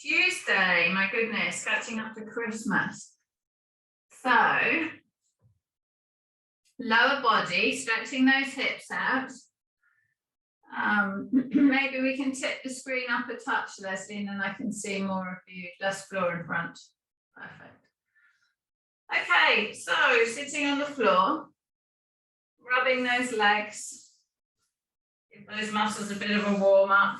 Tuesday, my goodness, catching up to Christmas. So, lower body, stretching those hips out. Maybe we can tip the screen up a touch, Leslie, and then I can see more of you, less floor in front. Perfect. Okay, so sitting on the floor, rubbing those legs. Give those muscles a bit of a warm up.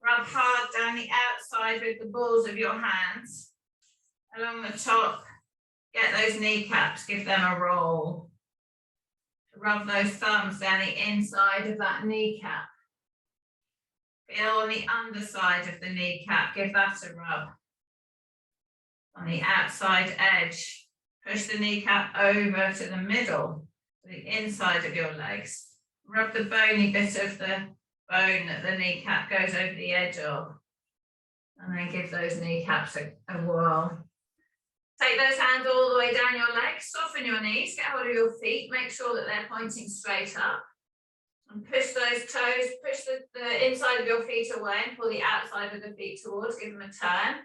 Rub hard down the outside with the balls of your hands. Along the top, get those kneecaps, give them a roll. Rub those thumbs down the inside of that kneecap. Feel on the underside of the kneecap, give that a rub. On the outside edge, push the kneecap over to the middle, to the inside of your legs. Rub the bony bit of the bone that the kneecap goes over the edge of. And then give those kneecaps a whirl. Take those hands all the way down your legs, soften your knees, get hold of your feet, make sure that they're pointing straight up. And push those toes, push the inside of your feet away and pull the outside of the feet towards, give them a turn.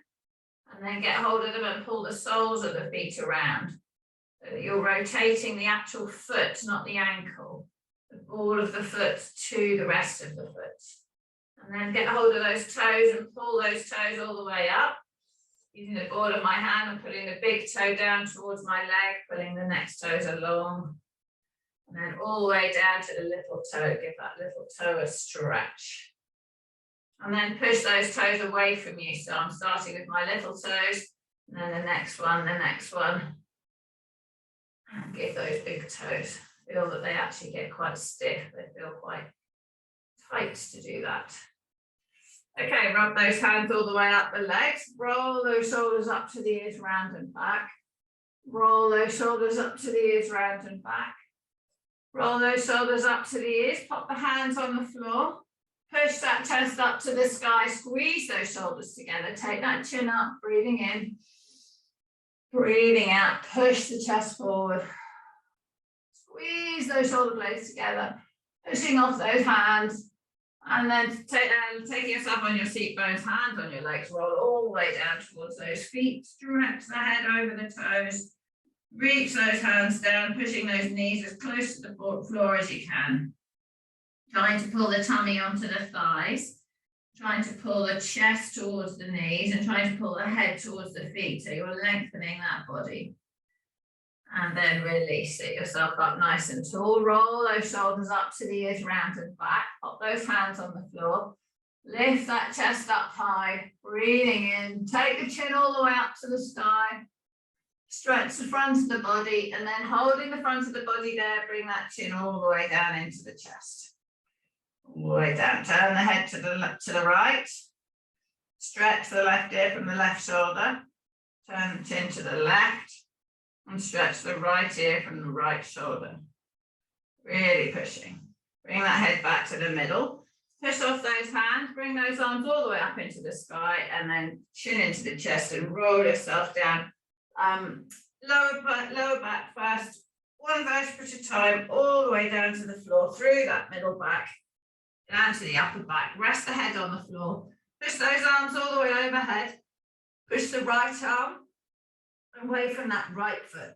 And then get hold of them and pull the soles of the feet around. So that you're rotating the actual foot, not the ankle. The ball of the foot to the rest of the foot. And then get hold of those toes and pull those toes all the way up. Using the ball of my hand and pulling the big toe down towards my leg, pulling the next toes along. And then all the way down to the little toe, give that little toe a stretch. And then push those toes away from you. So I'm starting with my little toes, and then the next one. And give those big toes. Feel that they actually get quite stiff. They feel quite tight to do that. Okay, rub those hands all the way up the legs. Roll those shoulders up to the ears, round and back. Roll those shoulders up to the ears, round and back. Roll those shoulders up to the ears. Pop the hands on the floor. Push that chest up to the sky. Squeeze those shoulders together. Take that chin up, breathing in. Breathing out. Push the chest forward. Squeeze those shoulder blades together. Pushing off those hands. And then taking yourself on your seat bones, hands on your legs, roll all the way down towards those feet, stretch the head over the toes, reach those hands down, pushing those knees as close to the floor as you can. Trying to pull the tummy onto the thighs, trying to pull the chest towards the knees and trying to pull the head towards the feet. So you're lengthening that body. And then release it yourself up nice and tall. Roll those shoulders up to the ears, round and back. Pop those hands on the floor. Lift that chest up high. Breathing in. Take the chin all the way up to the sky. Stretch the front of the body. And then holding the front of the body there, bring that chin all the way down into the chest. All the way down. Turn the head to the right. Stretch the left ear from the left shoulder. Turn the chin to the left. And stretch the right ear from the right shoulder. Really pushing. Bring that head back to the middle. Push off those hands. Bring those arms all the way up into the sky and then chin into the chest and roll yourself down. Lower back first. One vertebra at a time, all the way down to the floor, through that middle back, down to the upper back. Rest the head on the floor. Push those arms all the way overhead. Push the right arm away from that right foot.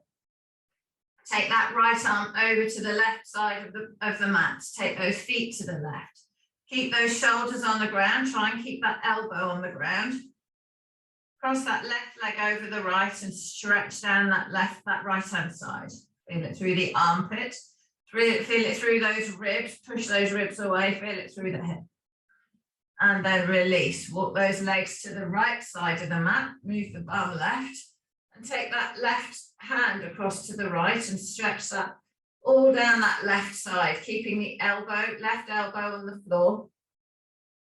Take that right arm over to the left side of the mat. Take those feet to the left. Keep those shoulders on the ground. Try and keep that elbow on the ground. Cross that left leg over the right and stretch down that right hand side. Feel it through the armpit. Feel it through those ribs. Push those ribs away. Feel it through the hip. And then release. Walk those legs to the right side of the mat. Move the bum left. And take that left hand across to the right and stretch that all down that left side, keeping the left elbow on the floor,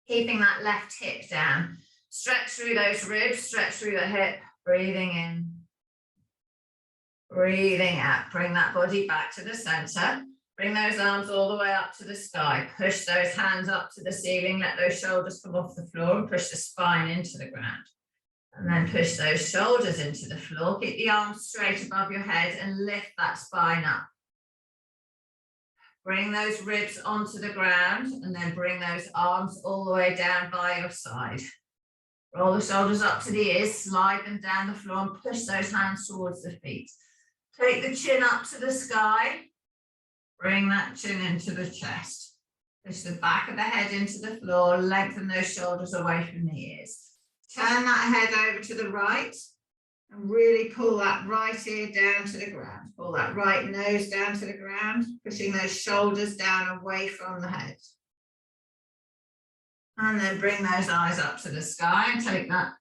keeping that left hip down. Stretch through those ribs, stretch through the hip, breathing in, breathing out. Bring that body back to the center. Bring those arms all the way up to the sky. Push those hands up to the ceiling. Let those shoulders come off the floor and push the spine into the ground. And then push those shoulders into the floor. Keep the arms straight above your head and lift that spine up. Bring those ribs onto the ground and then bring those arms all the way down by your side. Roll the shoulders up to the ears, slide them down the floor and push those hands towards the feet. Take the chin up to the sky. Bring that chin into the chest. Push the back of the head into the floor, lengthen those shoulders away from the ears. Turn that head over to the right and really pull that right ear down to the ground. Pull that right nose down to the ground, pushing those shoulders down away from the head. And then bring those eyes up to the sky and take that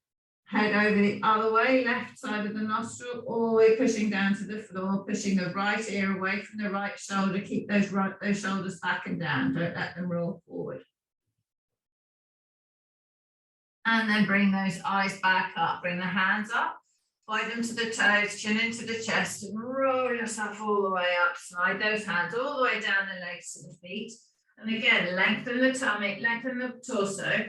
head over the other way, left side of the nostril, all the way pushing down to the floor, pushing the right ear away from the right shoulder. Keep those shoulders back and down. Don't let them roll forward. And then bring those eyes back up. Bring the hands up, point them to the toes, chin into the chest, and roll yourself all the way up. Slide those hands all the way down the legs to the feet. And again, lengthen the tummy, lengthen the torso,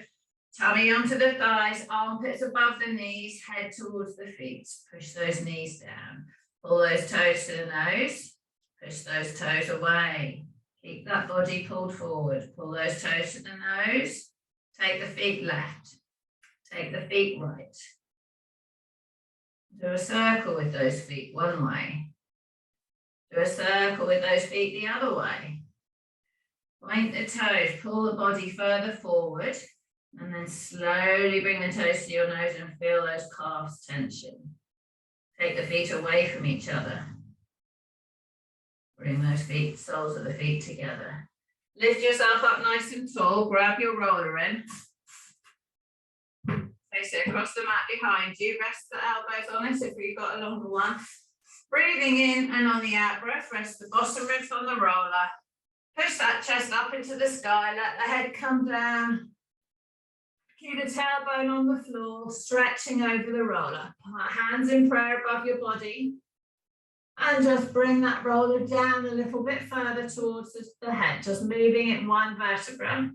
tummy onto the thighs, armpits above the knees, head towards the feet. Push those knees down. Pull those toes to the nose, push those toes away. Keep that body pulled forward. Pull those toes to the nose, take the feet left, take the feet right. Do a circle with those feet one way. Do a circle with those feet the other way. Point the toes, pull the body further forward, and then slowly bring the toes to your nose and feel those calves tension. Take the feet away from each other. Bring those feet, soles of the feet together. Lift yourself up nice and tall, grab your roller in. Place it across the mat behind you, rest the elbows on it if you've got a longer one. Breathing in and on the out breath, rest the bottom ribs on the roller. Push that chest up into the sky, let the head come down. Keep the tailbone on the floor, stretching over the roller. Hands in prayer above your body. And just bring that roller down a little bit further towards the head, just moving it one vertebra.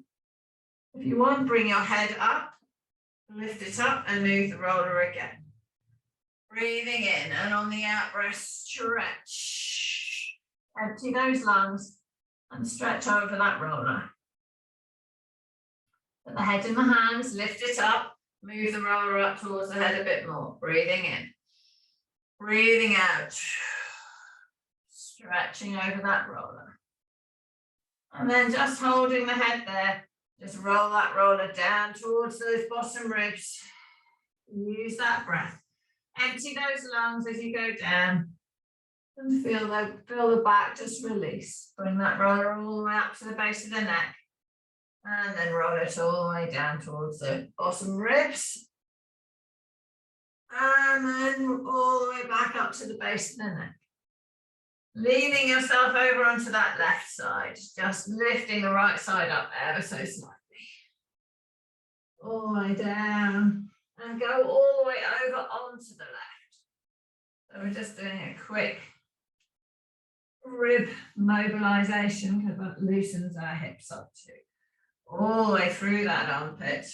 If you want, bring your head up, lift it up and move the roller again. Breathing in and on the out breath, stretch. Empty those lungs. And stretch over that roller. Put the head in the hands, lift it up, move the roller up towards the head a bit more. Breathing in, breathing out, stretching over that roller. And then just holding the head there, just roll that roller down towards those bottom ribs. Use that breath. Empty those lungs as you go down. And feel the back just release. Bring that roller all the way up to the base of the neck. And then roll it all the way down towards the bottom ribs. And then all the way back up to the base of the neck. Leaning yourself over onto that left side. Just lifting the right side up ever so slightly. All the way down. And go all the way over onto the left. So we're just doing a quick rib mobilization because that loosens our hips up too. All the way through that armpit.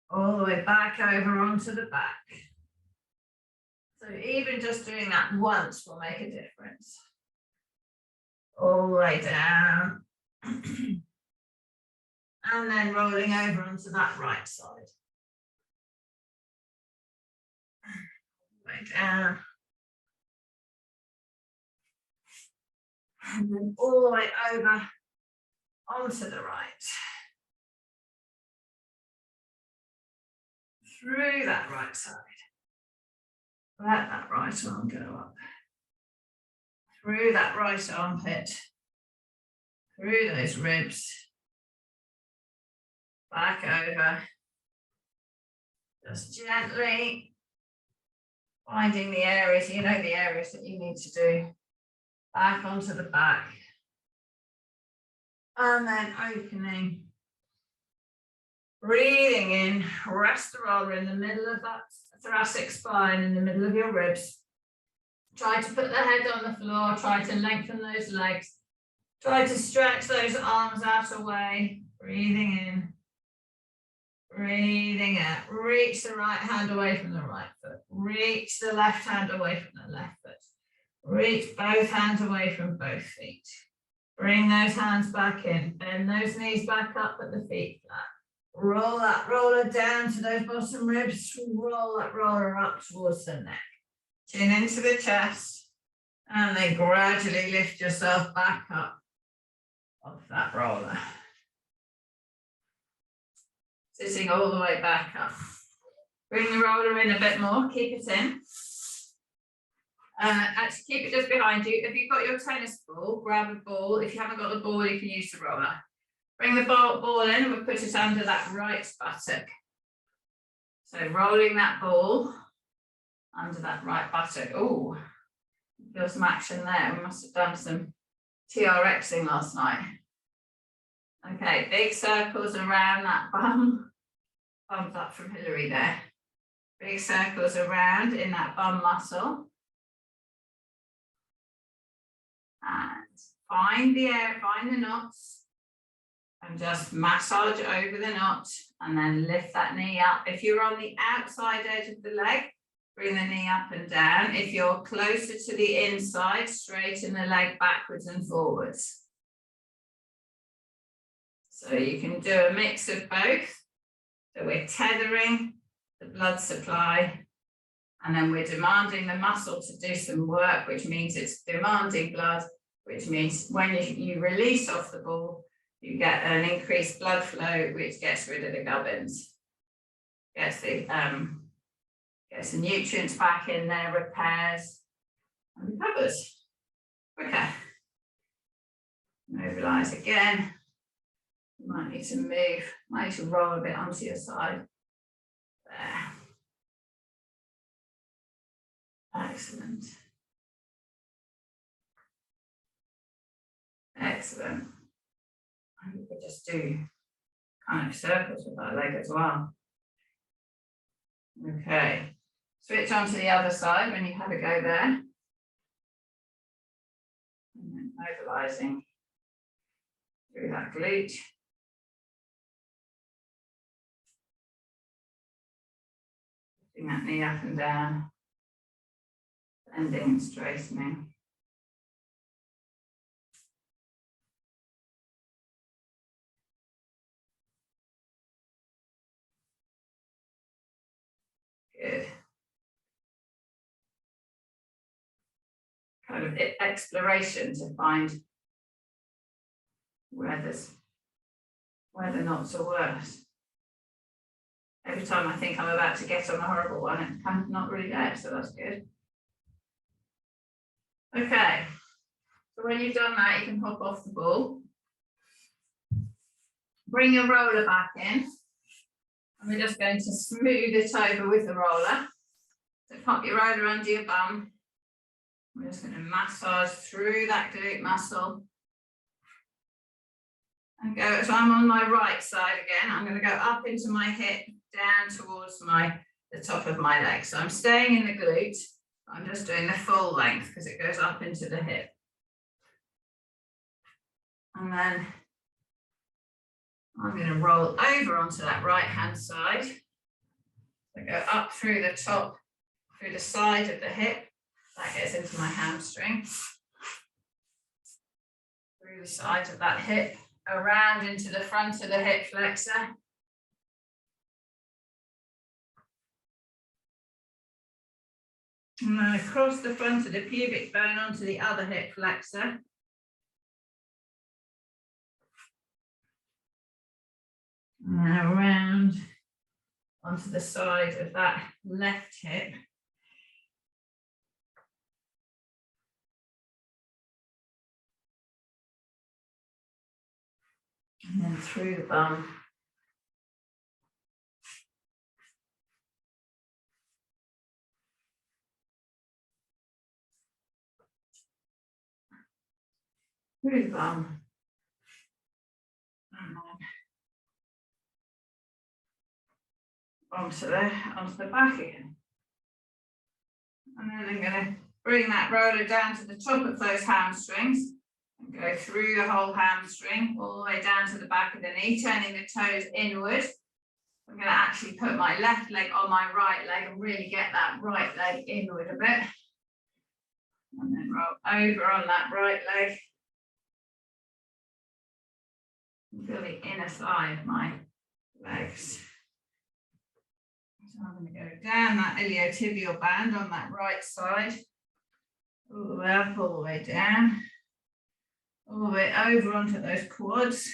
All the way back over onto the back. So even just doing that once will make a difference. All the way down. And then rolling over onto that right side. All the way down. And then all the way over onto the right. Through that right side. Let that right arm go up. Through that right armpit. Through those ribs. Back over. Just gently finding the areas, the areas that you need to do. Back onto the back. And then opening. Breathing in, rest the roller in the middle of that thoracic spine, in the middle of your ribs. Try to put the head on the floor, try to lengthen those legs. Try to stretch those arms out away. Breathing in, breathing out. Reach the right hand away from the right foot. Reach the left hand away from the left foot. Reach both hands away from both feet. Bring those hands back in. Bend those knees back up, put the feet flat. Roll that roller down to those bottom ribs. Roll that roller up towards the neck. Chin into the chest. And then gradually lift yourself back up off that roller. Sitting all the way back up. Bring the roller in a bit more, keep it in. Actually keep it just behind you. If you've got your tennis ball, grab a ball. If you haven't got the ball, you can use the roller. Bring the ball in, we'll put it under that right buttock. So rolling that ball under that right buttock. Oh, feel some action there. We must have done some TRXing last night. Okay, big circles around that bum. Thumbs up from Hillary there. Big circles around in that bum muscle. And find the air, find the knots. And just massage over the knot. And then lift that knee up. If you're on the outside edge of the leg, bring the knee up and down. If you're closer to the inside, straighten the leg backwards and forwards. So you can do a mix of both. So we're tethering the blood supply, and then we're demanding the muscle to do some work, which means it's demanding blood, which means when you release off the ball, you get an increased blood flow, which gets rid of the gubbins, gets the nutrients back in there, repairs, and recovers quicker. Mobilize again. You might need to move, might need to roll a bit onto your side. There. Excellent. Excellent. And you could just do kind of circles with that leg as well. Okay. Switch on to the other side when you have a go there. And then mobilizing through that glute. Lifting that knee up and down. Bending and straightening. Good. Kind of exploration to find where the knots are worse. Every time I think I'm about to get on a horrible one, it's kind of not really there, so that's good. Okay, so when you've done that, you can hop off the ball. Bring your roller back in. And we're just going to smooth it over with the roller. So pop your roller under your bum. We're just going to massage through that glute muscle. And go, so I'm on my right side again. I'm going to go up into my hip, down towards the top of my leg. So I'm staying in the glute. I'm just doing the full length because it goes up into the hip. And then I'm going to roll over onto that right hand side. So go up through the top, through the side of the hip. That gets into my hamstring. Through the side of that hip, around into the front of the hip flexor. And then across the front of the pubic bone onto the other hip flexor. And then around onto the side of that left hip. And then through the bum. Through the bum. And then onto the back again. And then I'm going to bring that roller down to the top of those hamstrings and go through the whole hamstring all the way down to the back of the knee, turning the toes inward. I'm going to actually put my left leg on my right leg and really get that right leg inward a bit. And then roll over on that right leg. Feel the inner thigh of my legs. So I'm going to go down that iliotibial band on that right side, all the way up, all the way down, all the way over onto those quads.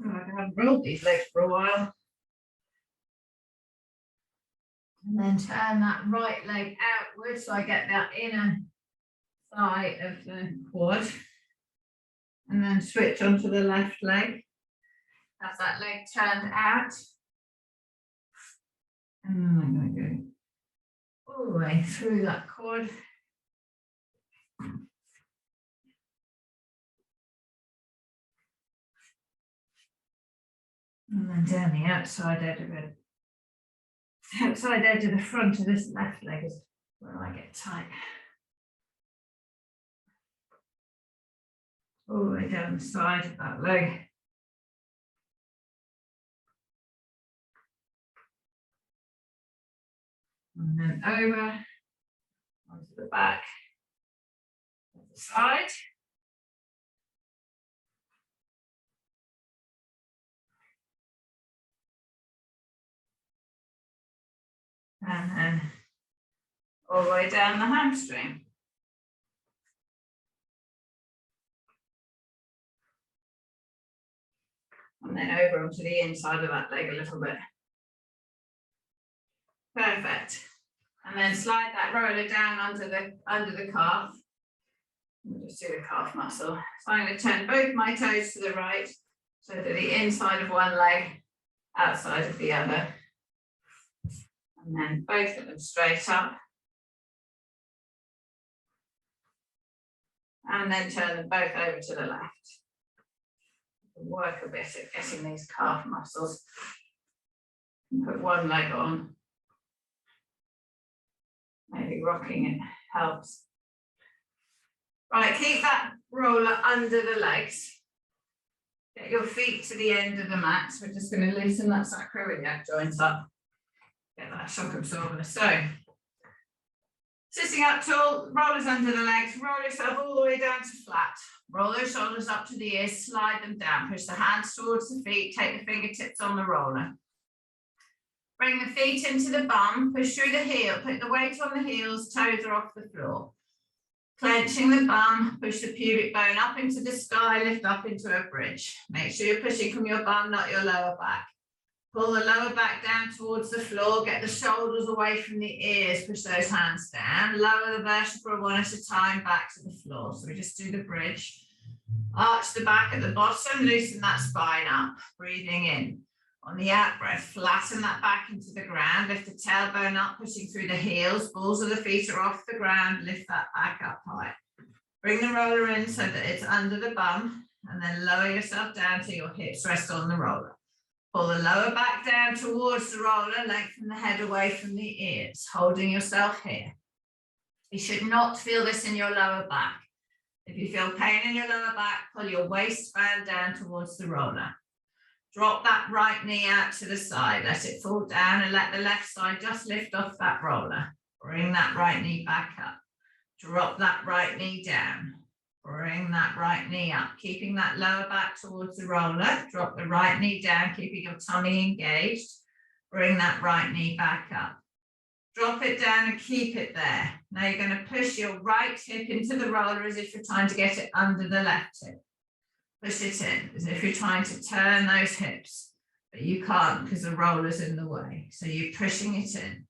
Oh, I haven't rolled these legs for a while. And then turn that right leg outwards so I get that inner thigh of the quad. And then switch onto the left leg. Have that leg turned out. And then I'm going to go all the way through that quad. And then down the outside edge of it. Outside edge of the front of this left leg is where I get tight. All the way down the side of that leg. And then over onto the back of the side. And then all the way down the hamstring. And then over onto the inside of that leg a little bit. Perfect. And then slide that roller down under the calf. We'll just do the calf muscle. So I'm going to turn both my toes to the right, so that the inside of one leg, outside of the other. And then both of them straight up. And then turn them both over to the left. Work a bit at getting these calf muscles. Put one leg on. Maybe rocking it helps. Right, keep that roller under the legs. Get your feet to the end of the mat. So we're just going to loosen that sacroiliac joint up. Get that shock absorber. So, sitting up tall, rollers under the legs, roll yourself all the way down to flat. Roll those shoulders up to the ears, slide them down. Push the hands towards the feet, take the fingertips on the roller. Bring the feet into the bum, push through the heel, put the weight on the heels, toes are off the floor. Clenching the bum, push the pubic bone up into the sky, lift up into a bridge. Make sure you're pushing from your bum, not your lower back. Pull the lower back down towards the floor, get the shoulders away from the ears, push those hands down, lower the vertebra one at a time back to the floor. So we just do the bridge. Arch the back at the bottom, loosen that spine up, breathing in. On the out breath, flatten that back into the ground, lift the tailbone up, pushing through the heels, balls of the feet are off the ground, lift that back up high. Bring the roller in so that it's under the bum, and then lower yourself down till your hips rest on the roller. Pull the lower back down towards the roller, lengthen the head away from the ears, holding yourself here. You should not feel this in your lower back. If you feel pain in your lower back, pull your waistband down towards the roller. Drop that right knee out to the side, let it fall down and let the left side just lift off that roller. Bring that right knee back up. Drop that right knee down. Bring that right knee up, keeping that lower back towards the roller. Drop the right knee down, keeping your tummy engaged. Bring that right knee back up. Drop it down and keep it there. Now you're going to push your right hip into the roller as if you're trying to get it under the left hip. Push it in as if you're trying to turn those hips, but you can't because the roller's in the way. So you're pushing it in,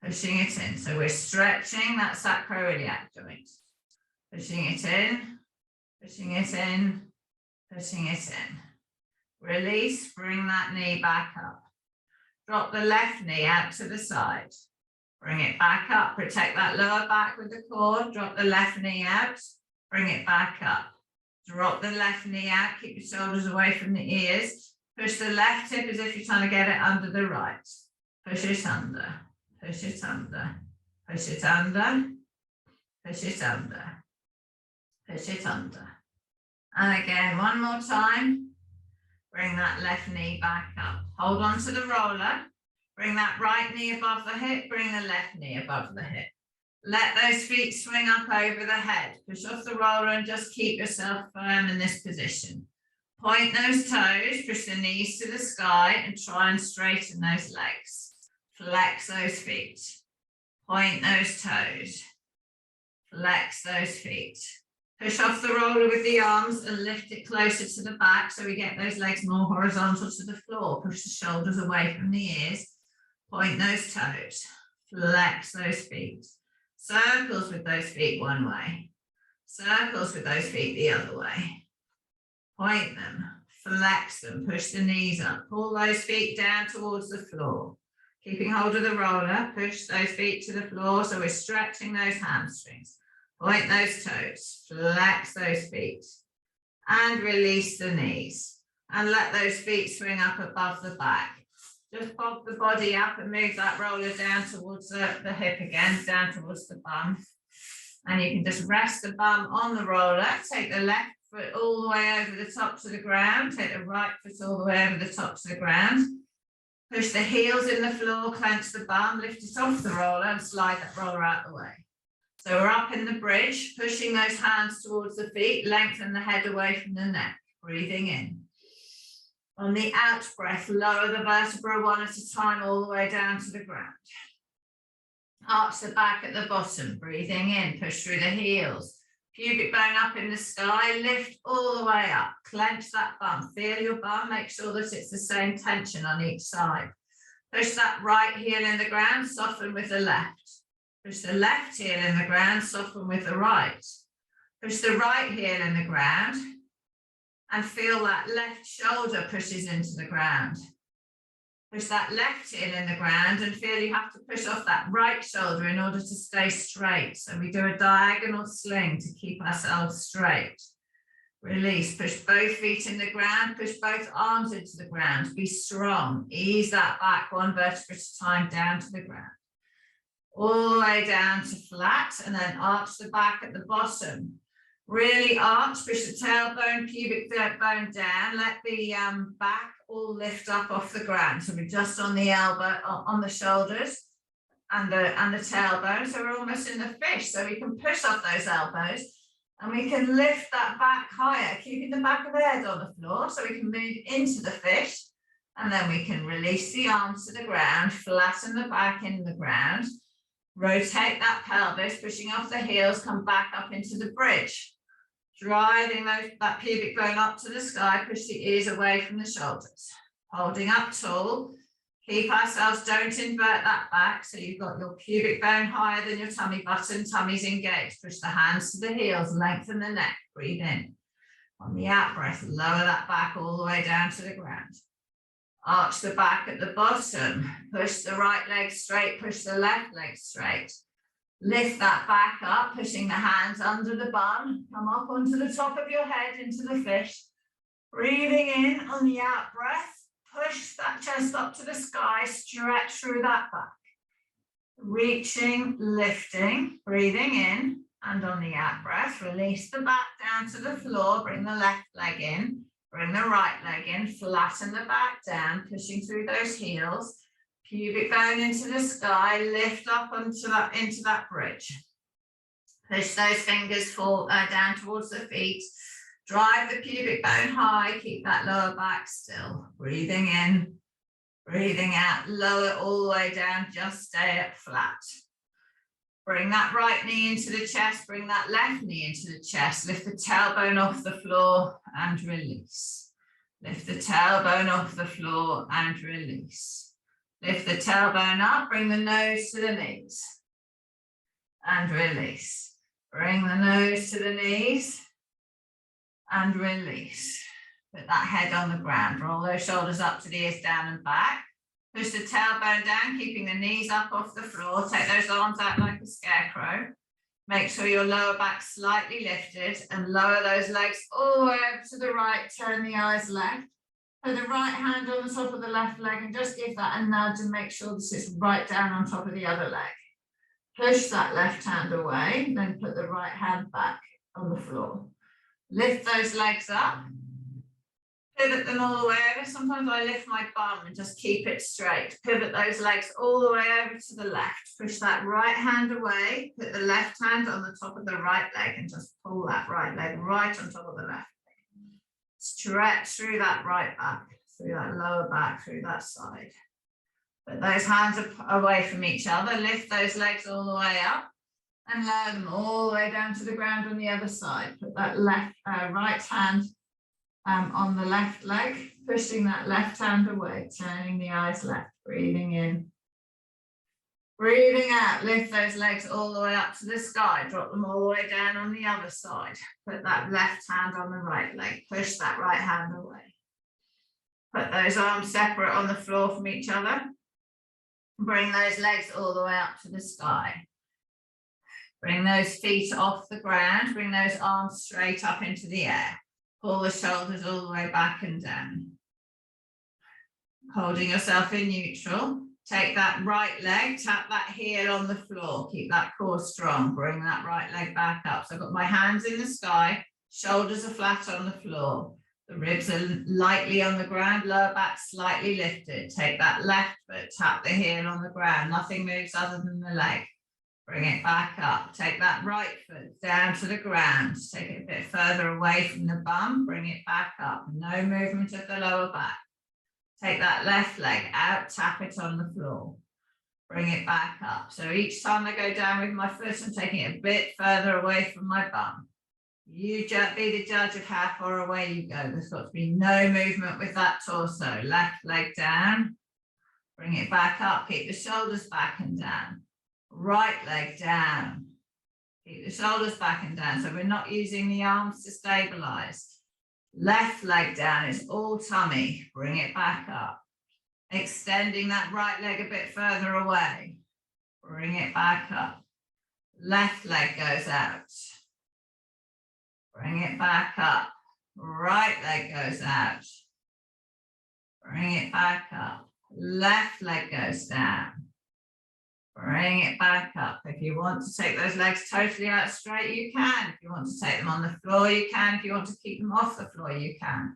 pushing it in. So we're stretching that sacroiliac joint. Pushing it in, pushing it in, pushing it in. Release, bring that knee back up. Drop the left knee out to the side. Bring it back up, protect that lower back with the cord. Drop the left knee out, bring it back up. Drop the left knee out, keep your shoulders away from the ears. Push the left hip as if you're trying to get it under the right. Push it under, push it under, push it under, push it under. Push it under. And again, one more time. Bring that left knee back up. Hold on to the roller. Bring that right knee above the hip. Bring the left knee above the hip. Let those feet swing up over the head. Push off the roller and just keep yourself firm in this position. Point those toes, push the knees to the sky and try and straighten those legs. Flex those feet. Point those toes. Flex those feet. Push off the roller with the arms and lift it closer to the back so we get those legs more horizontal to the floor. Push the shoulders away from the ears. Point those toes. Flex those feet. Circles with those feet one way. Circles with those feet the other way. Point them, flex them, push the knees up, pull those feet down towards the floor. Keeping hold of the roller, push those feet to the floor so we're stretching those hamstrings. Point those toes, flex those feet, and release the knees. And let those feet swing up above the back. Just pop the body up and move that roller down towards the hip again, down towards the bum. And you can just rest the bum on the roller, take the left foot all the way over the top to the ground, take the right foot all the way over the top to the ground. Push the heels in the floor, clench the bum, lift it off the roller and slide that roller out the way. So we're up in the bridge, pushing those hands towards the feet, lengthen the head away from the neck, breathing in. On the out breath, lower the vertebra one at a time all the way down to the ground. Arch the back at the bottom, breathing in, push through the heels. Pubic bone up in the sky, lift all the way up, clench that bum, feel your bum, make sure that it's the same tension on each side. Push that right heel in the ground, soften with the left. Push the left heel in the ground, soften with the right. Push the right heel in the ground and feel that left shoulder pushes into the ground. Push that left heel in the ground and feel you have to push off that right shoulder in order to stay straight. So we do a diagonal sling to keep ourselves straight. Release, push both feet in the ground, push both arms into the ground. Be strong, ease that back one vertebra at a time down to the ground. All the way down to flat and then arch the back at the bottom. Really arch, push the tailbone, pubic bone down, let the back all lift up off the ground. So we're just on the elbow, on the shoulders and the tailbone. So we're almost in the fish. So we can push off those elbows and we can lift that back higher, keeping the back of the head on the floor. So we can move into the fish and then we can release the arms to the ground, flatten the back in the ground, rotate that pelvis, pushing off the heels, come back up into the bridge. Driving that pubic bone up to the sky, push the ears away from the shoulders. Holding up tall, keep ourselves, don't invert that back. So you've got your pubic bone higher than your tummy button, tummy's engaged. Push the hands to the heels, lengthen the neck, breathe in. On the out breath, lower that back all the way down to the ground. Arch the back at the bottom, push the right leg straight, push the left leg straight. Lift that back up, pushing the hands under the bum. Come up onto the top of your head into the fish. Breathing in on the out breath. Push that chest up to the sky. Stretch through that back. Reaching, lifting, breathing in. And on the out breath, release the back down to the floor. Bring the left leg in. Bring the right leg in. Flatten the back down, pushing through those heels. Pubic bone into the sky, lift up into that bridge. Push those fingers down towards the feet. Drive the pubic bone high, keep that lower back still. Breathing in, breathing out, lower all the way down, just stay up flat. Bring that right knee into the chest, bring that left knee into the chest. Lift the tailbone off the floor and release. Lift the tailbone off the floor and release. Lift the tailbone up, bring the nose to the knees and release. Bring the nose to the knees and release. Put that head on the ground, roll those shoulders up to the ears, down and back. Push the tailbone down, keeping the knees up off the floor. Take those arms out like a scarecrow. Make sure your lower back slightly lifted and lower those legs all the way over to the right, turn the eyes left. Put the right hand on the top of the left leg and just give that a nudge and make sure this is right down on top of the other leg. Push that left hand away, then put the right hand back on the floor. Lift those legs up. Pivot them all the way over. Sometimes I lift my bum and just keep it straight. Pivot those legs all the way over to the left. Push that right hand away. Put the left hand on the top of the right leg and just pull that right leg right on top of the left leg. Stretch through that right back, through that lower back, through that side. Put those hands away from each other. Lift those legs all the way up and lower them all the way down to the ground on the other side. Put that right hand on the left leg, pushing that left hand away, turning the eyes left, breathing in. Breathing out, lift those legs all the way up to the sky, drop them all the way down on the other side. Put that left hand on the right leg, push that right hand away. Put those arms separate on the floor from each other. Bring those legs all the way up to the sky. Bring those feet off the ground, bring those arms straight up into the air. Pull the shoulders all the way back and down. Holding yourself in neutral. Take that right leg, tap that heel on the floor. Keep that core strong. Bring that right leg back up. So I've got my hands in the sky, shoulders are flat on the floor. The ribs are lightly on the ground, lower back slightly lifted. Take that left foot, tap the heel on the ground. Nothing moves other than the leg. Bring it back up. Take that right foot down to the ground. Take it a bit further away from the bum. Bring it back up. No movement of the lower back. Take that left leg out, tap it on the floor. Bring it back up. So each time I go down with my foot, I'm taking it a bit further away from my bum. You be the judge of how far away you go. There's got to be no movement with that torso. Left leg down. Bring it back up. Keep the shoulders back and down. Right leg down. Keep the shoulders back and down. So we're not using the arms to stabilize. Left leg down, it's all tummy. Bring it back up. Extending that right leg a bit further away. Bring it back up. Left leg goes out. Bring it back up. Right leg goes out. Bring it back up. Left leg goes down. Bring it back up. If you want to take those legs totally out straight, you can. If you want to take them on the floor, you can. If you want to keep them off the floor, you can.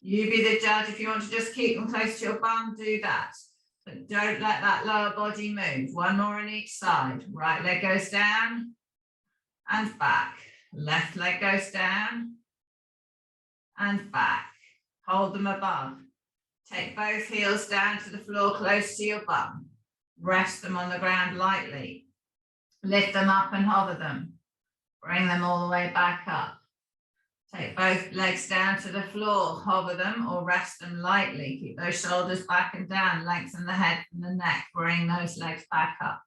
You be the judge. If you want to just keep them close to your bum, do that. But don't let that lower body move. One more on each side. Right leg goes down and back. Left leg goes down and back. Hold them above. Take both heels down to the floor close to your bum. Rest them on the ground lightly. Lift them up and hover them. Bring them all the way back up. Take both legs down to the floor, hover them or rest them lightly. Keep those shoulders back and down, lengthen the head from the neck. Bring those legs back up.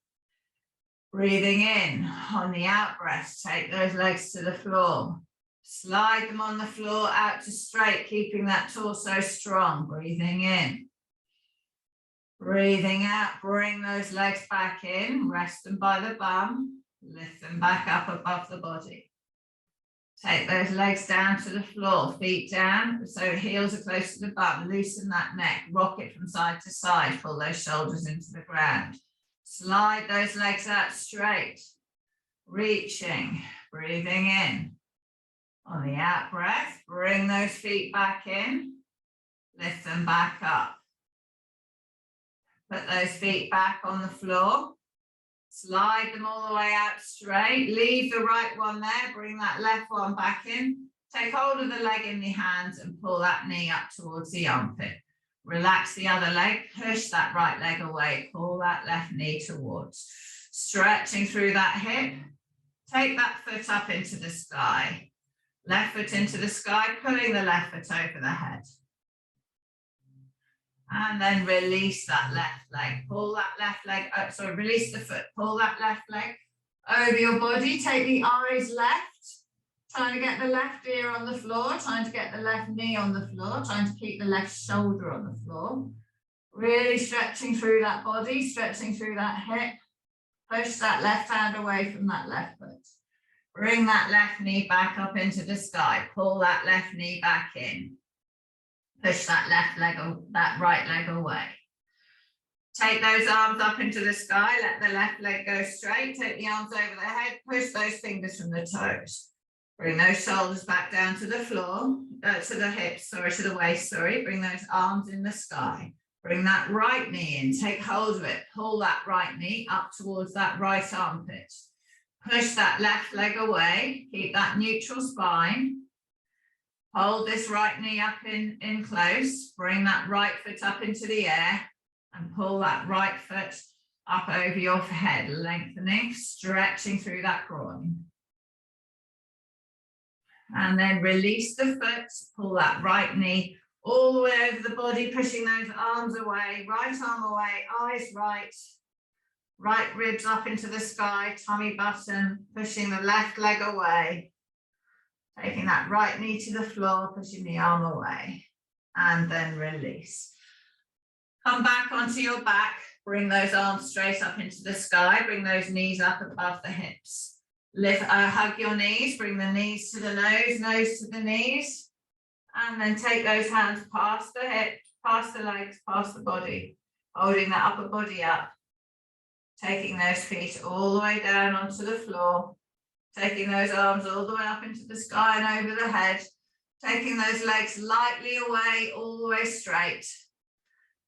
Breathing in, on the out breath, take those legs to the floor. Slide them on the floor out to straight, keeping that torso strong. Breathing in. Breathing out, bring those legs back in, rest them by the bum, lift them back up above the body. Take those legs down to the floor, feet down, so heels are close to the bum, loosen that neck, rock it from side to side, pull those shoulders into the ground. Slide those legs out straight, reaching, breathing in. On the out breath, bring those feet back in, lift them back up. Put those feet back on the floor. Slide them all the way out straight. Leave the right one there. Bring that left one back in. Take hold of the leg in the hands and pull that knee up towards the armpit. Relax the other leg. Push that right leg away. Pull that left knee towards. Stretching through that hip. Take that foot up into the sky. Left foot into the sky, pulling the left foot over the head. And then release that left leg. Pull that left leg up. So release the foot. Pull that left leg over your body. Take the eyes left. Trying to get the left ear on the floor. Trying to get the left knee on the floor. Trying to keep the left shoulder on the floor. Really stretching through that body. Stretching through that hip. Push that left hand away from that left foot. Bring that left knee back up into the sky. Pull that left knee back in. Push that left leg, that right leg away. Take those arms up into the sky. Let the left leg go straight. Take the arms over the head. Push those fingers from the toes. Bring those shoulders back down to the floor, to the hips, sorry, to the waist, sorry. Bring those arms in the sky. Bring that right knee in. Take hold of it. Pull that right knee up towards that right armpit. Push that left leg away. Keep that neutral spine. Hold this right knee up in close. Bring that right foot up into the air and pull that right foot up over your head, lengthening, stretching through that groin. And then release the foot, pull that right knee all the way over the body, pushing those arms away, right arm away, eyes right, right ribs up into the sky, tummy button, pushing the left leg away, taking that right knee to the floor, pushing the arm away, and then release. Come back onto your back, bring those arms straight up into the sky, bring those knees up above the hips. Lift, hug your knees, bring the knees to the nose to the knees, and then take those hands past the hips, past the legs, past the body, holding that upper body up, taking those feet all the way down onto the floor, taking those arms all the way up into the sky and over the head, taking those legs lightly away, all the way straight.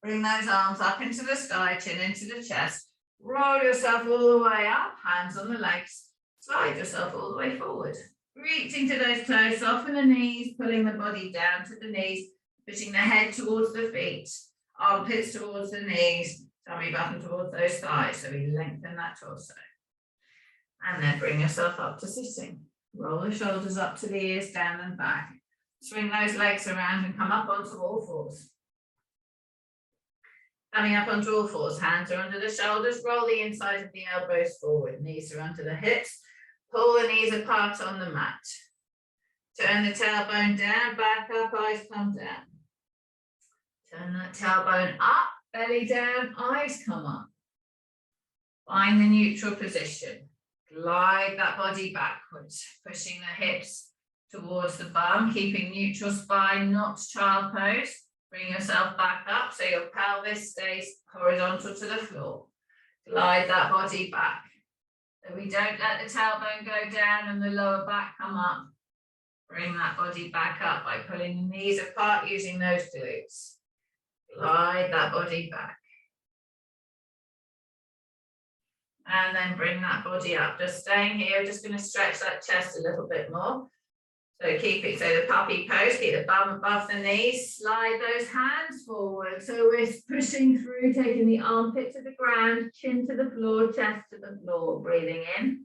Bring those arms up into the sky, chin into the chest, roll yourself all the way up, hands on the legs. Slide yourself all the way forward, reaching to those toes, soften the knees, pulling the body down to the knees, pushing the head towards the feet, armpits towards the knees, tummy button towards those thighs, so we lengthen that torso. And then bring yourself up to sitting. Roll the shoulders up to the ears, down and back. Swing those legs around and come up onto all fours. Coming up onto all fours, hands are under the shoulders, roll the inside of the elbows forward, knees are under the hips. Pull the knees apart on the mat. Turn the tailbone down, back up, eyes come down. Turn that tailbone up, belly down, eyes come up. Find the neutral position. Glide that body backwards, pushing the hips towards the bum, keeping neutral spine, not child pose. Bring yourself back up so your pelvis stays horizontal to the floor. Glide that body back. So we don't let the tailbone go down and the lower back come up. Bring that body back up by pulling the knees apart using those glutes. Glide that body back. And then bring that body up. Just staying here, just going to stretch that chest a little bit more. So keep it, so the puppy pose, keep the bum above the knees, slide those hands forward. So we're pushing through, taking the armpit to the ground, chin to the floor, chest to the floor, breathing in.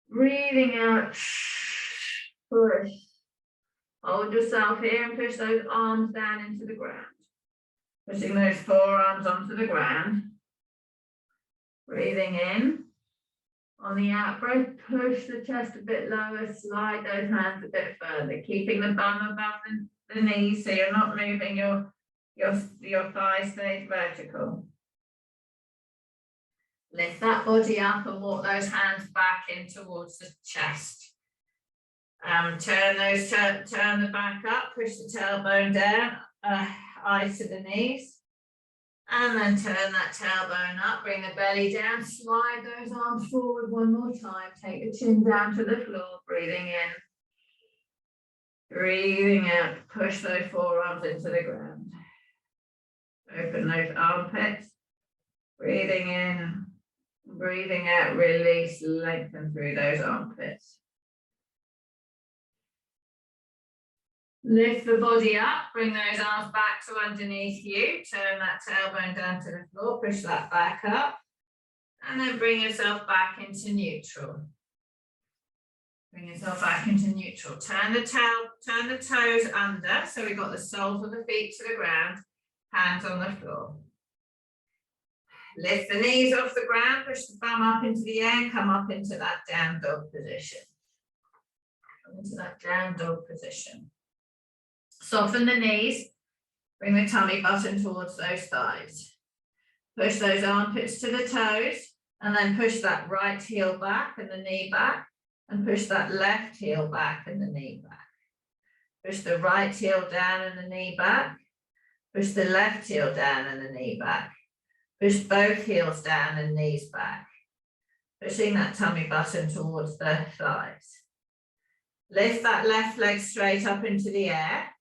Breathing out, push. Hold yourself here and push those arms down into the ground. Pushing those forearms onto the ground. Breathing in. On the out breath, push the chest a bit lower, slide those hands a bit further, keeping the bum above the knees so you're not moving your thighs stays vertical. Lift that body up and walk those hands back in towards the chest. Turn the back up, push the tailbone down, eyes to the knees. And then turn that tailbone up, bring the belly down, slide those arms forward one more time. Take the chin down to the floor, breathing in. Breathing out, push those forearms into the ground. Open those armpits. Breathing in, breathing out, release, lengthen through those armpits. Lift the body up, bring those arms back to underneath you, turn that tailbone down to the floor, push that back up, and then bring yourself back into neutral. Bring yourself back into neutral. Turn the toes under, so we've got the soles of the feet to the ground, hands on the floor. Lift the knees off the ground, push the bum up into the air, and come up into that down dog position. Come into that down dog position. Soften the knees, bring the tummy button towards those thighs. Push those armpits to the toes, and then push that right heel back and the knee back, and push that left heel back and the knee back. Push the right heel down and the knee back. Push the left heel down and the knee back. Push both heels down and knees back. Pushing that tummy button towards the thighs. Lift that left leg straight up into the air.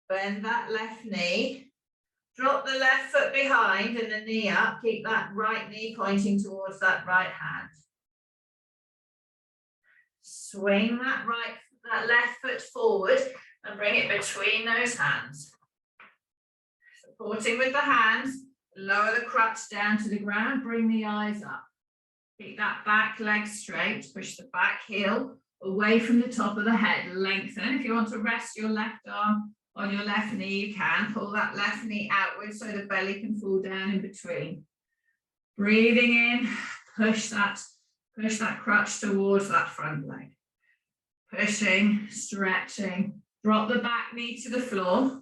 Bend that left knee, drop the left foot behind and the knee up, keep that right knee pointing towards that right hand. Swing that right that left foot forward and bring it between those hands. Supporting with the hands, lower the crutch down to the ground, bring the eyes up. Keep that back leg straight, push the back heel away from the top of the head, lengthen. If you want to rest your left arm on your left knee, you can. Pull that left knee outwards so the belly can fall down in between. Breathing in, push that crutch towards that front leg. Pushing, stretching, drop the back knee to the floor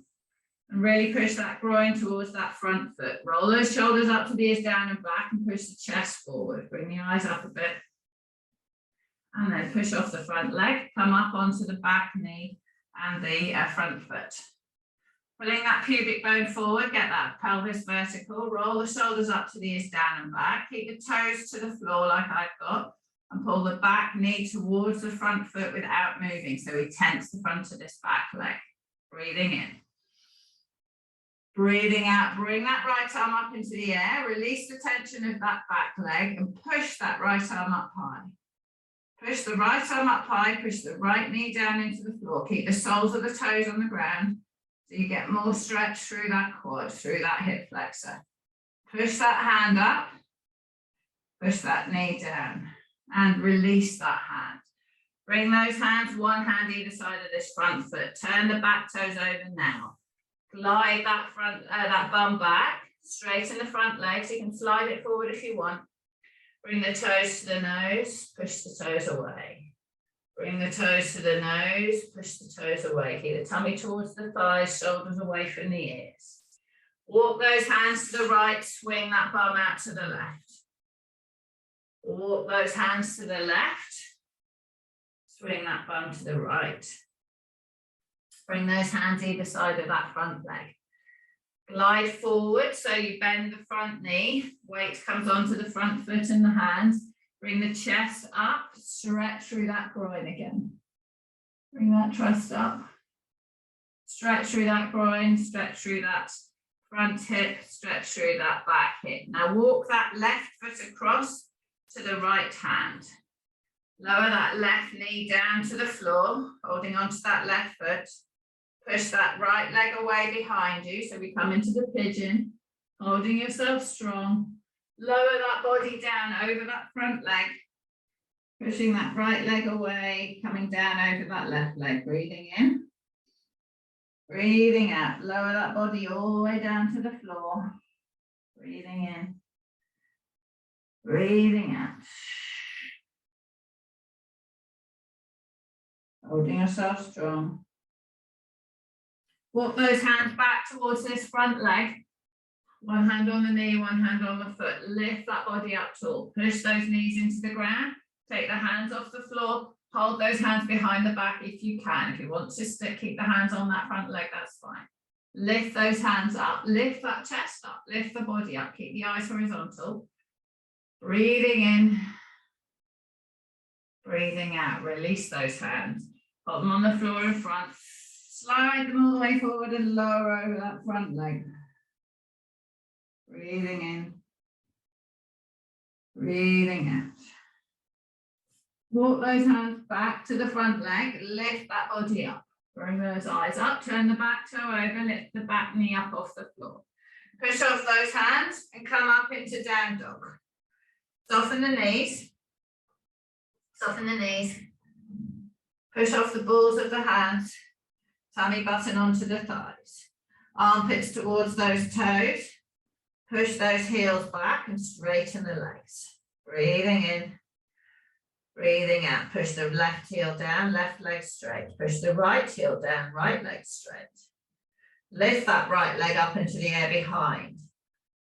and really push that groin towards that front foot. Roll those shoulders up to the ears, down and back, and push the chest forward. Bring the eyes up a bit. And then push off the front leg, come up onto the back knee and the front foot. Pulling that pubic bone forward, get that pelvis vertical, roll the shoulders up to the ears, down and back. Keep the toes to the floor like I've got, and pull the back knee towards the front foot without moving. So we tense the front of this back leg. Breathing in. Breathing out, bring that right arm up into the air, release the tension of that back leg and push that right arm up high. Push the right arm up high, push the right knee down into the floor. Keep the soles of the toes on the ground so you get more stretch through that quad, through that hip flexor. Push that hand up, push that knee down and release that hand. Bring those hands, one hand either side of this front foot. Turn the back toes over now. Glide that bum back, straighten the front leg, so you can slide it forward if you want. Bring the toes to the nose, push the toes away. Bring the toes to the nose, push the toes away. Keep the tummy towards the thighs, shoulders away from the ears. Walk those hands to the right, swing that bum out to the left. Walk those hands to the left, swing that bum to the right. Bring those hands either side of that front leg. Glide forward, so you bend the front knee, weight comes onto the front foot and the hands. Bring the chest up, stretch through that groin again. Bring that chest up. Stretch through that groin, stretch through that front hip, stretch through that back hip. Now walk that left foot across to the right hand. Lower that left knee down to the floor, holding onto that left foot. Push that right leg away behind you, so we come into the pigeon, holding yourself strong. Lower that body down over that front leg, pushing that right leg away, coming down over that left leg. Breathing in, breathing out. Lower that body all the way down to the floor. Breathing in, breathing out. Holding yourself strong. Walk those hands back towards this front leg. One hand on the knee, one hand on the foot. Lift that body up tall. Push those knees into the ground. Take the hands off the floor. Hold those hands behind the back if you can. If you want to keep the hands on that front leg, that's fine. Lift those hands up. Lift that chest up. Lift the body up. Keep the eyes horizontal. Breathing in. Breathing out. Release those hands. Hold them on the floor in front. Slide them all the way forward and lower over that front leg. Breathing in. Breathing out. Walk those hands back to the front leg. Lift that body up. Bring those eyes up. Turn the back toe over. Lift the back knee up off the floor. Push off those hands and come up into down dog. Soften the knees. Soften the knees. Push off the balls of the hands. Tummy button onto the thighs. Armpits towards those toes. Push those heels back and straighten the legs. Breathing in. Breathing out. Push the left heel down, left leg straight. Push the right heel down, right leg straight. Lift that right leg up into the air behind.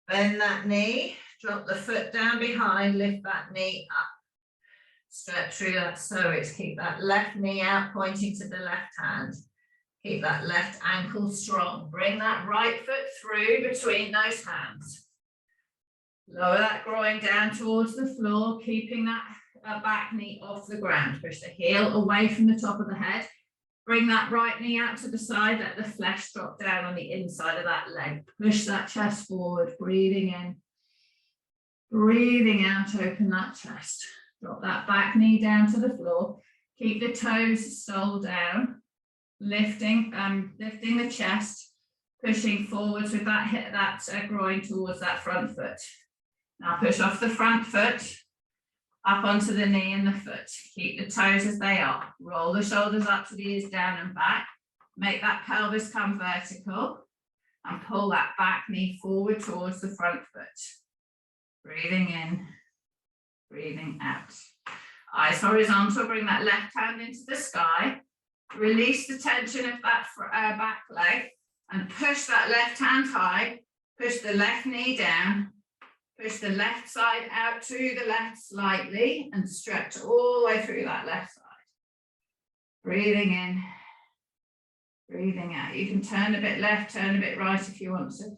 Bend that knee. Drop the foot down behind. Lift that knee up. Stretch through that psoas. Keep that left knee out, pointing to the left hand. Keep that left ankle strong. Bring that right foot through between those hands. Lower that groin down towards the floor, keeping that back knee off the ground. Push the heel away from the top of the head. Bring that right knee out to the side. Let the flesh drop down on the inside of that leg. Push that chest forward. Breathing in. Breathing out. Open that chest. Drop that back knee down to the floor. Keep the toes sole down, lifting the chest, pushing forwards with that groin towards that front foot. Now push off the front foot, up onto the knee and the foot. Keep the toes as they are. Roll the shoulders up to the ears, down and back. Make that pelvis come vertical and pull that back knee forward towards the front foot. Breathing in, breathing out. Eyes horizontal, bring that left hand into the sky. Release the tension of that back leg and push that left hand high. Push the left knee down. Push the left side out to the left slightly and stretch all the way through that left side. Breathing in, breathing out. You can turn a bit left, turn a bit right if you want to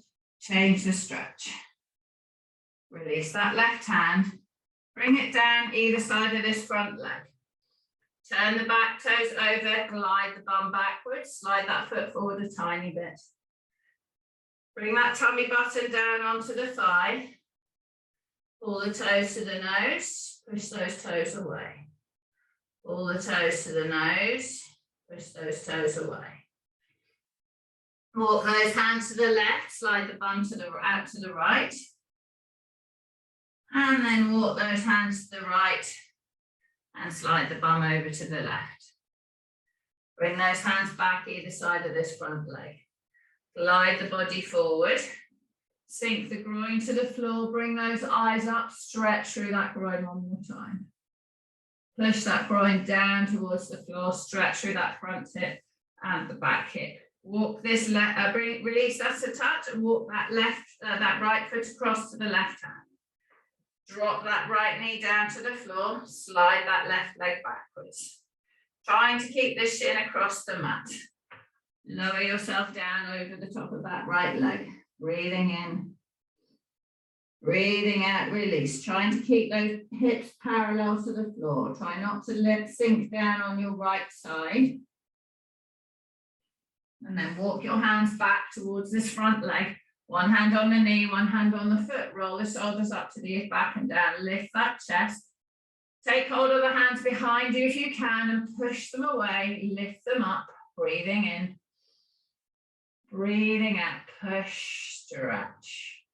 change the stretch. Release that left hand. Bring it down either side of this front leg. Turn the back toes over, glide the bum backwards, slide that foot forward a tiny bit. Bring that tummy button down onto the thigh. Pull the toes to the nose, push those toes away. Pull the toes to the nose, push those toes away. Walk those hands to the left, slide the bum out to the right. And then walk those hands to the right and slide the bum over to the left. Bring those hands back either side of this front leg. Glide the body forward. Sink the groin to the floor, bring those eyes up, stretch through that groin one more time. Push that groin down towards the floor, stretch through that front hip and the back hip. Walk this release that to touch and walk that right foot across to the left hand. Drop that right knee down to the floor, slide that left leg backwards. Trying to keep the shin across the mat. Lower yourself down over the top of that right leg. Breathing in, breathing out, release. Trying to keep those hips parallel to the floor. Try not to sink down on your right side. And then walk your hands back towards this front leg. One hand on the knee, one hand on the foot. Roll the shoulders up to the ears, back and down. Lift that chest. Take hold of the hands behind you if you can and push them away. Lift them up. Breathing in. Breathing out, push, stretch.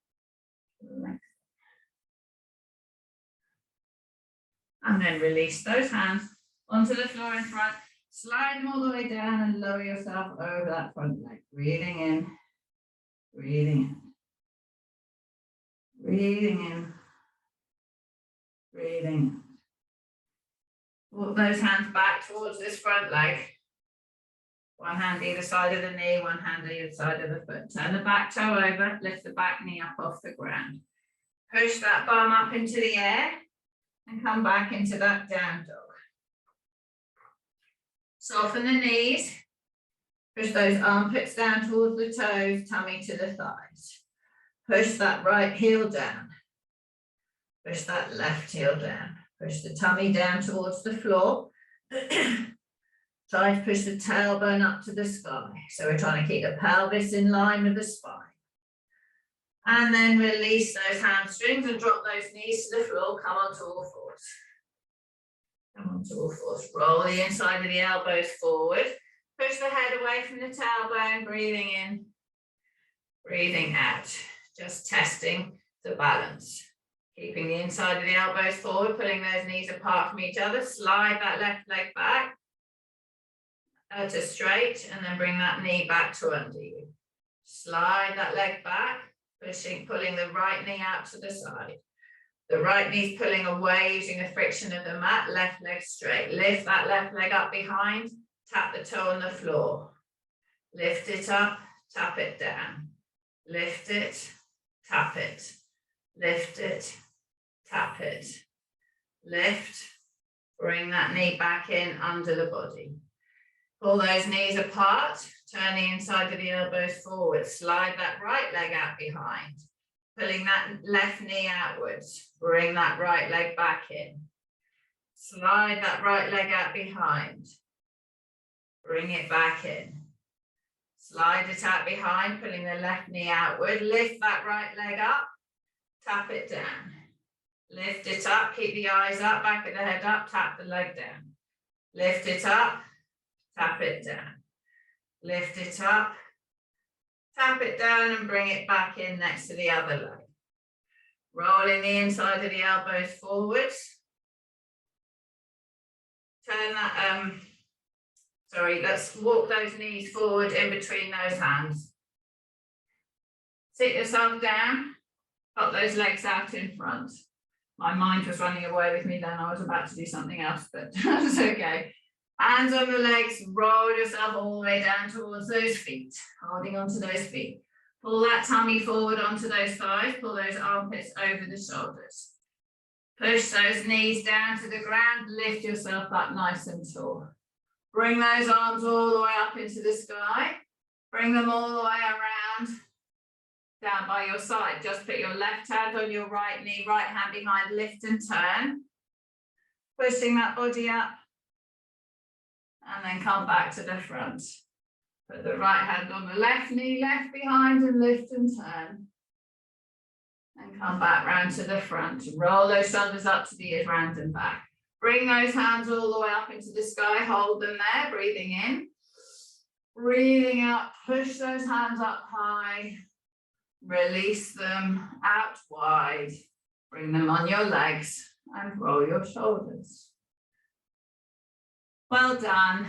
And then release those hands onto the floor in front. Slide them all the way down and lower yourself over that front leg. Breathing in, breathing in. Breathing in, breathing out. Walk those hands back towards this front leg. One hand either side of the knee, one hand either side of the foot. Turn the back toe over, lift the back knee up off the ground. Push that bum up into the air and come back into that down dog. Soften the knees. Push those armpits down towards the toes, tummy to the thighs. Push that right heel down. Push that left heel down. Push the tummy down towards the floor. Try to push the tailbone up to the sky. So we're trying to keep the pelvis in line with the spine. And then release those hamstrings and drop those knees to the floor. Come onto all fours. Come onto all fours. Roll the inside of the elbows forward. Push the head away from the tailbone. Breathing in. Breathing out. Just testing the balance. Keeping the inside of the elbows forward. Pulling those knees apart from each other. Slide that left leg back. To straight and then bring that knee back to under you. Slide that leg back, pulling the right knee out to the side. The right knee's pulling away using the friction of the mat, left leg straight. Lift that left leg up behind, tap the toe on the floor. Lift it up, tap it down. Lift it, tap it. Lift it, tap it. Lift, bring that knee back in under the body. Pull those knees apart, turn the inside of the elbows forward, slide that right leg out behind, pulling that left knee outwards, bring that right leg back in, slide that right leg out behind, bring it back in, slide it out behind, pulling the left knee outward, lift that right leg up, tap it down, lift it up, keep the eyes up, back of the head up, tap the leg down. Lift it up, tap it down. Lift it up, tap it down and bring it back in next to the other leg. Rolling the inside of the elbows forwards. Turn that, let's walk those knees forward in between those hands. Sit yourself down, pop those legs out in front. My mind was running away with me then, I was about to do something else, but that's okay. Hands on the legs, roll yourself all the way down towards those feet, holding onto those feet. Pull that tummy forward onto those thighs, pull those armpits over the shoulders. Push those knees down to the ground, lift yourself up nice and tall. Bring those arms all the way up into the sky. Bring them all the way around, down by your side. Just put your left hand on your right knee, right hand behind, lift and turn. Pushing that body up. And then come back to the front. Put the right hand on the left knee, left behind, and lift and turn. And come back round to the front. Roll those shoulders up to the ears, round and back. Bring those hands all the way up into the sky. Hold them there, breathing in. Breathing out, push those hands up high. Release them out wide. Bring them on your legs and roll your shoulders. Well done.